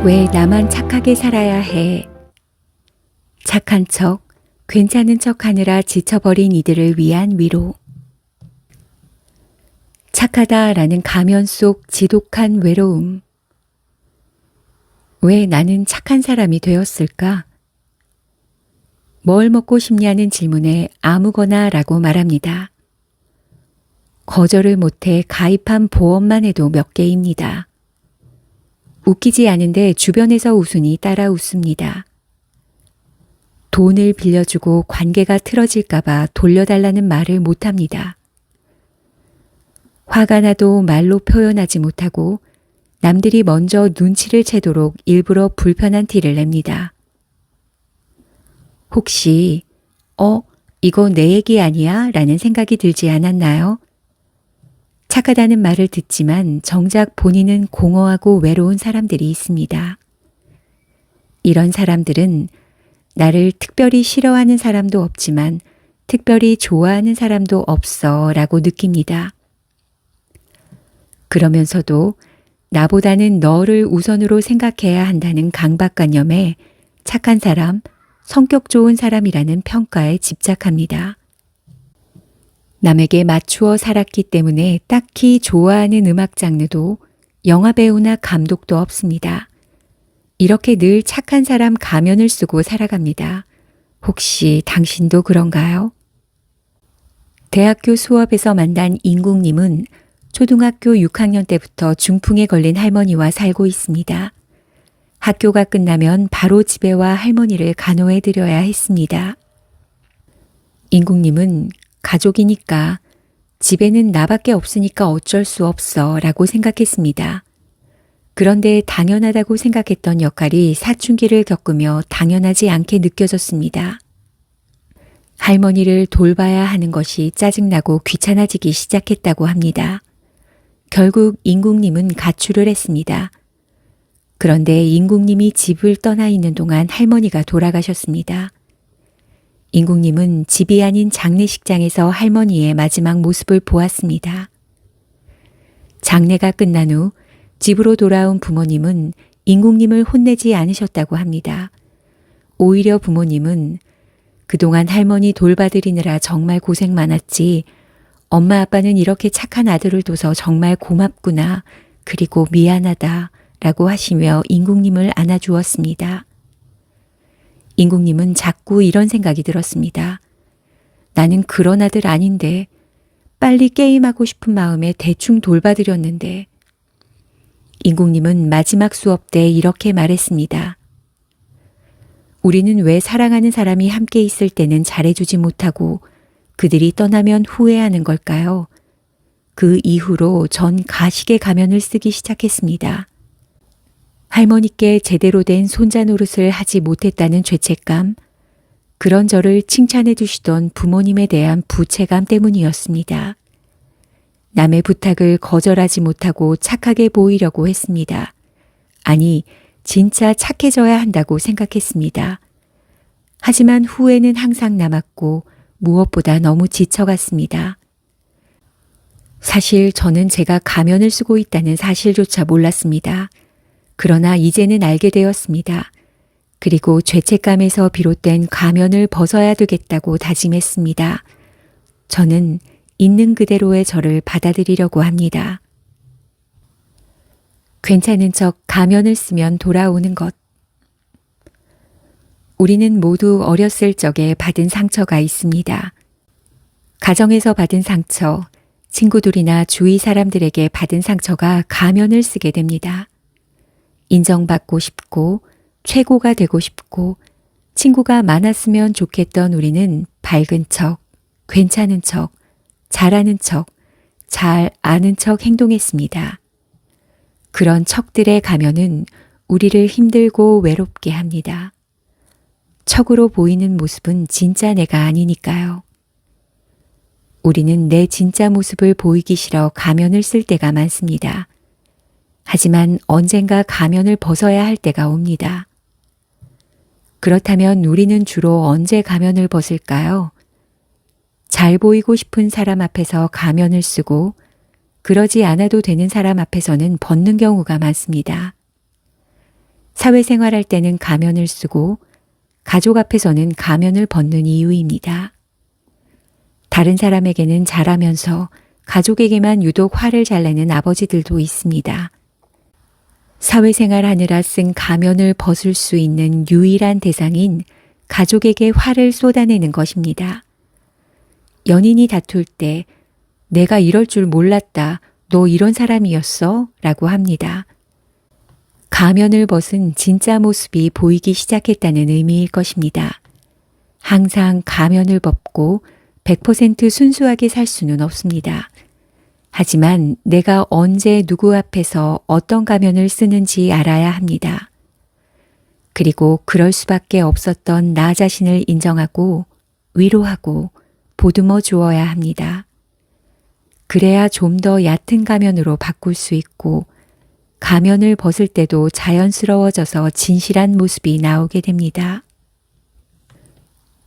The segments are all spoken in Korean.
왜 나만 착하게 살아야 해? 착한 척, 괜찮은 척 하느라 지쳐버린 이들을 위한 위로. 착하다라는 가면 속 지독한 외로움. 왜 나는 착한 사람이 되었을까? 뭘 먹고 싶냐는 질문에 아무거나 라고 말합니다. 거절을 못해 가입한 보험만 해도 몇 개입니다. 웃기지 않은데 주변에서 웃으니 따라 웃습니다. 돈을 빌려주고 관계가 틀어질까봐 돌려달라는 말을 못합니다. 화가 나도 말로 표현하지 못하고 남들이 먼저 눈치를 채도록 일부러 불편한 티를 냅니다. 혹시 이거 내 얘기 아니야? 라는 생각이 들지 않았나요? 착하다는 말을 듣지만 정작 본인은 공허하고 외로운 사람들이 있습니다. 이런 사람들은 나를 특별히 싫어하는 사람도 없지만 특별히 좋아하는 사람도 없어 라고 느낍니다. 그러면서도 나보다는 너를 우선으로 생각해야 한다는 강박관념에 착한 사람, 성격 좋은 사람이라는 평가에 집착합니다. 남에게 맞추어 살았기 때문에 딱히 좋아하는 음악 장르도 영화배우나 감독도 없습니다. 이렇게 늘 착한 사람 가면을 쓰고 살아갑니다. 혹시 당신도 그런가요? 대학교 수업에서 만난 인국님은 초등학교 6학년 때부터 중풍에 걸린 할머니와 살고 있습니다. 학교가 끝나면 바로 집에 와 할머니를 간호해 드려야 했습니다. 인국님은 가족이니까 집에는 나밖에 없으니까 어쩔 수 없어 라고 생각했습니다. 그런데 당연하다고 생각했던 역할이 사춘기를 겪으며 당연하지 않게 느껴졌습니다. 할머니를 돌봐야 하는 것이 짜증나고 귀찮아지기 시작했다고 합니다. 결국 인국님은 가출을 했습니다. 그런데 인국님이 집을 떠나 있는 동안 할머니가 돌아가셨습니다. 인국님은 집이 아닌 장례식장에서 할머니의 마지막 모습을 보았습니다. 장례가 끝난 후 집으로 돌아온 부모님은 인국님을 혼내지 않으셨다고 합니다. 오히려 부모님은 그동안 할머니 돌봐드리느라 정말 고생 많았지. 엄마 아빠는 이렇게 착한 아들을 둬서 정말 고맙구나. 그리고 미안하다. 라고 하시며 인국님을 안아주었습니다. 인국님은 자꾸 이런 생각이 들었습니다. 나는 그런 아들 아닌데 빨리 게임하고 싶은 마음에 대충 돌봐드렸는데. 인국님은 마지막 수업 때 이렇게 말했습니다. 우리는 왜 사랑하는 사람이 함께 있을 때는 잘해주지 못하고 그들이 떠나면 후회하는 걸까요? 그 이후로 전 가식의 가면을 쓰기 시작했습니다. 할머니께 제대로 된 손자 노릇을 하지 못했다는 죄책감, 그런 저를 칭찬해 주시던 부모님에 대한 부채감 때문이었습니다. 남의 부탁을 거절하지 못하고 착하게 보이려고 했습니다. 아니, 진짜 착해져야 한다고 생각했습니다. 하지만 후회는 항상 남았고 무엇보다 너무 지쳐갔습니다. 사실 저는 제가 가면을 쓰고 있다는 사실조차 몰랐습니다. 그러나 이제는 알게 되었습니다. 그리고 죄책감에서 비롯된 가면을 벗어야 되겠다고 다짐했습니다. 저는 있는 그대로의 저를 받아들이려고 합니다. 괜찮은 척 가면을 쓰면 돌아오는 것. 우리는 모두 어렸을 적에 받은 상처가 있습니다. 가정에서 받은 상처, 친구들이나 주위 사람들에게 받은 상처가 가면을 쓰게 됩니다. 인정받고 싶고 최고가 되고 싶고 친구가 많았으면 좋겠던 우리는 밝은 척, 괜찮은 척, 잘하는 척, 잘 아는 척 행동했습니다. 그런 척들의 가면은 우리를 힘들고 외롭게 합니다. 척으로 보이는 모습은 진짜 내가 아니니까요. 우리는 내 진짜 모습을 보이기 싫어 가면을 쓸 때가 많습니다. 하지만 언젠가 가면을 벗어야 할 때가 옵니다. 그렇다면 우리는 주로 언제 가면을 벗을까요? 잘 보이고 싶은 사람 앞에서 가면을 쓰고 그러지 않아도 되는 사람 앞에서는 벗는 경우가 많습니다. 사회생활할 때는 가면을 쓰고 가족 앞에서는 가면을 벗는 이유입니다. 다른 사람에게는 잘하면서 가족에게만 유독 화를 잘 내는 아버지들도 있습니다. 사회생활 하느라 쓴 가면을 벗을 수 있는 유일한 대상인 가족에게 화를 쏟아내는 것입니다. 연인이 다툴 때 내가 이럴 줄 몰랐다. 너 이런 사람이었어? 라고 합니다. 가면을 벗은 진짜 모습이 보이기 시작했다는 의미일 것입니다. 항상 가면을 벗고 100% 순수하게 살 수는 없습니다. 하지만 내가 언제 누구 앞에서 어떤 가면을 쓰는지 알아야 합니다. 그리고 그럴 수밖에 없었던 나 자신을 인정하고 위로하고 보듬어 주어야 합니다. 그래야 좀 더 얕은 가면으로 바꿀 수 있고 가면을 벗을 때도 자연스러워져서 진실한 모습이 나오게 됩니다.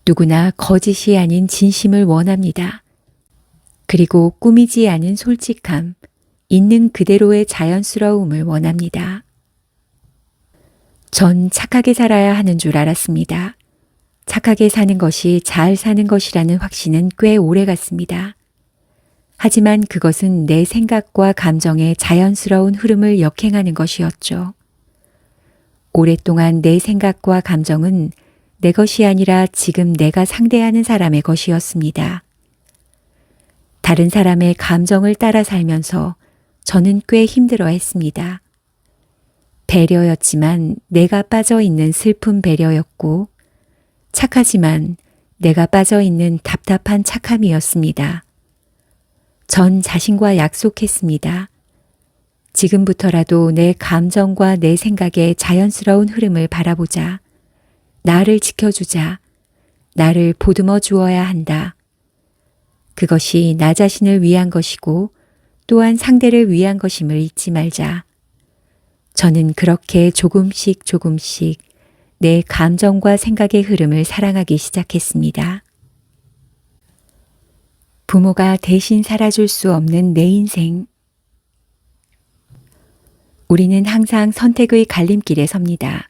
누구나 거짓이 아닌 진심을 원합니다. 그리고 꾸미지 않은 솔직함, 있는 그대로의 자연스러움을 원합니다. 전 착하게 살아야 하는 줄 알았습니다. 착하게 사는 것이 잘 사는 것이라는 확신은 꽤 오래 갔습니다. 하지만 그것은 내 생각과 감정의 자연스러운 흐름을 역행하는 것이었죠. 오랫동안 내 생각과 감정은 내 것이 아니라 지금 내가 상대하는 사람의 것이었습니다. 다른 사람의 감정을 따라 살면서 저는 꽤 힘들어 했습니다. 배려였지만 내가 빠져 있는 슬픈 배려였고, 착하지만 내가 빠져 있는 답답한 착함이었습니다. 전 자신과 약속했습니다. 지금부터라도 내 감정과 내 생각의 자연스러운 흐름을 바라보자. 나를 지켜주자. 나를 보듬어 주어야 한다. 그것이 나 자신을 위한 것이고 또한 상대를 위한 것임을 잊지 말자. 저는 그렇게 조금씩 내 감정과 생각의 흐름을 사랑하기 시작했습니다. 부모가 대신 살아줄 수 없는 내 인생. 우리는 항상 선택의 갈림길에 섭니다.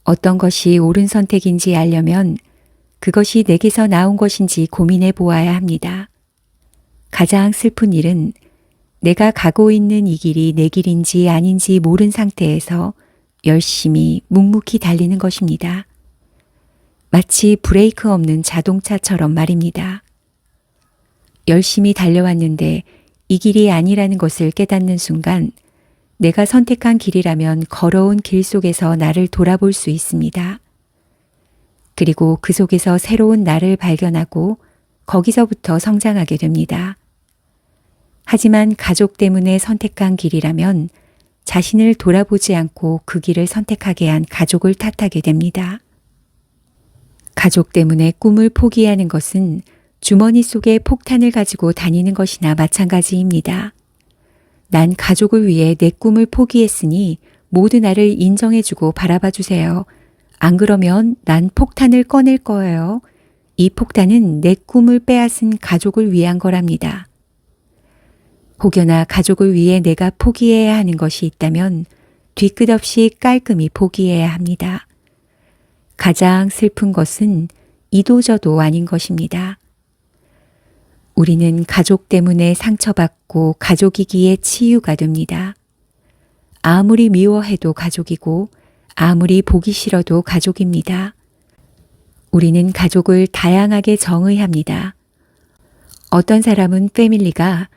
어떤 것이 옳은 선택인지 알려면 그것이 내게서 나온 것인지 고민해 보아야 합니다. 가장 슬픈 일은 내가 가고 있는 이 길이 내 길인지 아닌지 모른 상태에서 열심히 묵묵히 달리는 것입니다. 마치 브레이크 없는 자동차처럼 말입니다. 열심히 달려왔는데 이 길이 아니라는 것을 깨닫는 순간 내가 선택한 길이라면 걸어온 길 속에서 나를 돌아볼 수 있습니다. 그리고 그 속에서 새로운 나를 발견하고 거기서부터 성장하게 됩니다. 하지만 가족 때문에 선택한 길이라면 자신을 돌아보지 않고 그 길을 선택하게 한 가족을 탓하게 됩니다. 가족 때문에 꿈을 포기하는 것은 주머니 속에 폭탄을 가지고 다니는 것이나 마찬가지입니다. 난 가족을 위해 내 꿈을 포기했으니 모두 나를 인정해주고 바라봐 주세요. 안 그러면 난 폭탄을 꺼낼 거예요. 이 폭탄은 내 꿈을 빼앗은 가족을 위한 거랍니다. 혹여나 가족을 위해 내가 포기해야 하는 것이 있다면 뒤끝 없이 깔끔히 포기해야 합니다. 가장 슬픈 것은 이도저도 아닌 것입니다. 우리는 가족 때문에 상처받고 가족이기에 치유가 됩니다. 아무리 미워해도 가족이고 아무리 보기 싫어도 가족입니다. 우리는 가족을 다양하게 정의합니다. 어떤 사람은 패밀리가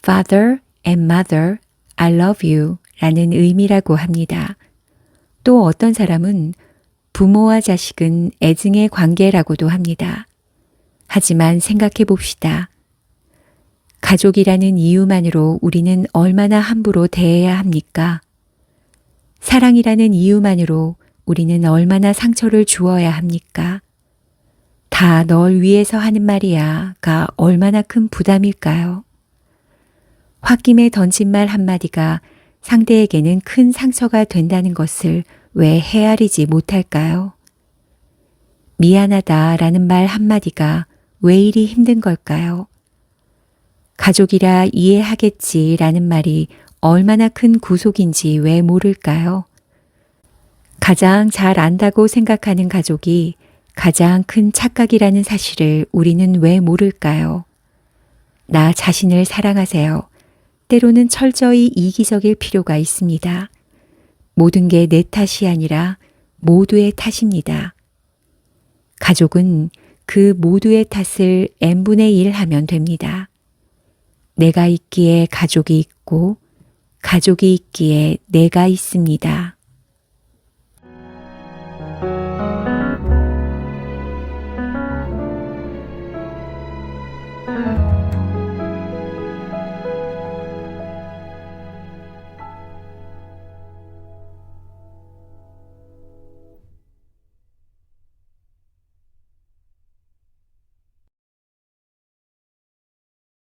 Father and Mother, I love you 라는 의미라고 합니다. 또 어떤 사람은 부모와 자식은 애증의 관계라고도 합니다. 하지만 생각해 봅시다. 가족이라는 이유만으로 우리는 얼마나 함부로 대해야 합니까? 사랑이라는 이유만으로 우리는 얼마나 상처를 주어야 합니까? 다 널 위해서 하는 말이야가 얼마나 큰 부담일까요? 홧김에 던진 말 한마디가 상대에게는 큰 상처가 된다는 것을 왜 헤아리지 못할까요? 미안하다라는 말 한마디가 왜 이리 힘든 걸까요? 가족이라 이해하겠지라는 말이 얼마나 큰 구속인지 왜 모를까요? 가장 잘 안다고 생각하는 가족이 가장 큰 착각이라는 사실을 우리는 왜 모를까요? 나 자신을 사랑하세요. 때로는 철저히 이기적일 필요가 있습니다. 모든 게 내 탓이 아니라 모두의 탓입니다. 가족은 그 모두의 탓을 n분의 1 하면 됩니다. 내가 있기에 가족이 있고 가족이 있기에 내가 있습니다.